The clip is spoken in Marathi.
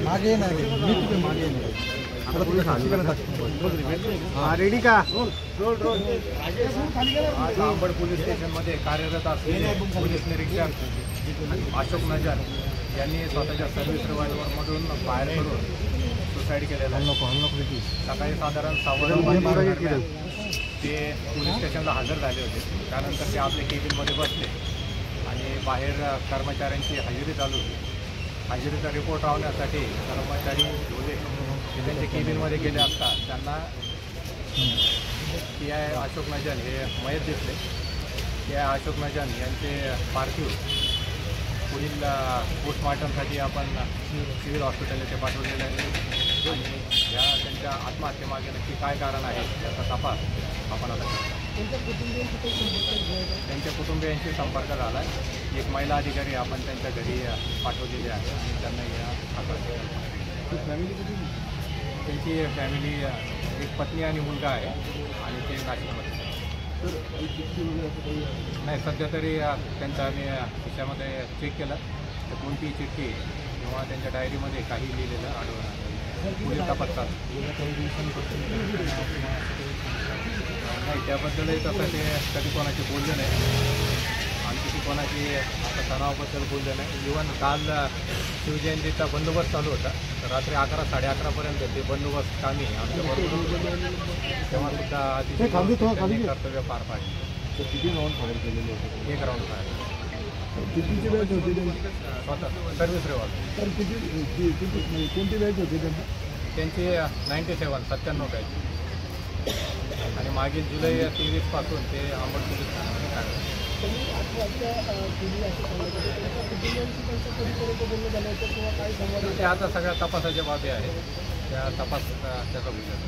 मागे नाही मी तुझे मागे नाही रेडी का आज अंबड पोलीस स्टेशनमध्ये कार्यरत असलेले पोलीस निरीक्षक अशोक नजर यांनी स्वतःच्या सर्व्हिस रिव्हॉल्वरमधून बाहेर पडून सुसाईड केलेलं आहे। सकाळी साधारण 7:15 ते पोलीस स्टेशनला हजर झाले होते। त्यानंतर ते आपल्या केबिनमध्ये बसले आणि बाहेर कर्मचाऱ्यांची हजेरी चालू होती। हजेरीचा रिपोर्ट लावण्यासाठी कर्मचारी होते ते त्यांच्या केबिनमध्ये गेले असता त्यांना PI अशोक नजन हे मयत दिसले। PI अशोक नजन यांचे पार्थिव पुढील पोस्टमॉर्टमसाठी आपण सिव्हिल हॉस्पिटल येथे पाठवलेले आहे आणि या त्यांच्या आत्महत्येमागे नक्की काय कारण आहे याचा तपास आपण आता करतो। त्यांच्या कुटुंबियांशी संपर्क झाला आहे। एक महिला अधिकारी आपण त्यांच्या घरी पाठवलेली आहे आणि त्यांना या त्यांची फॅमिली एक पत्नी आणि मुलगा आहे आणि ते नाशिकमध्ये नाही। सध्या तरी त्यांच्या आम्ही खिशामध्ये चेक केलं तर कोणतीही चिठ्ठी किंवा त्यांच्या डायरीमध्ये काही लिहिलेलं आढळून आलं पुढील तपासात नाही। त्याबद्दलही तसं ते कधी कोणाशी बोलले नाही आणि किती कोणाची आता तणावाबद्दल बोलले नाही। इव्हन काल शिवजयंतीचा बंदोबस्त चालू होता तर रात्री 11 11:30पर्यंत ते बंदोबस्त कामी आमच्याबरोबर तेव्हासुद्धा अतिशय कर्तव्य पार पाडले। किती राऊंड फायर केलेले होते? एक राऊंड फायर कितीची बॅच होती स्वतः सर्व्हिस रिव्हॉल्वर तर किती कोणती बॅच होती त्यांना? त्यांची 97 बॅच आणि मागील जुलै 23 पासून ते अंबड पोलीस ठाण्यामध्ये कार्यरत। ते आता सगळ्या तपासाच्या बाबी आहेत त्या तपास त्याचा विचार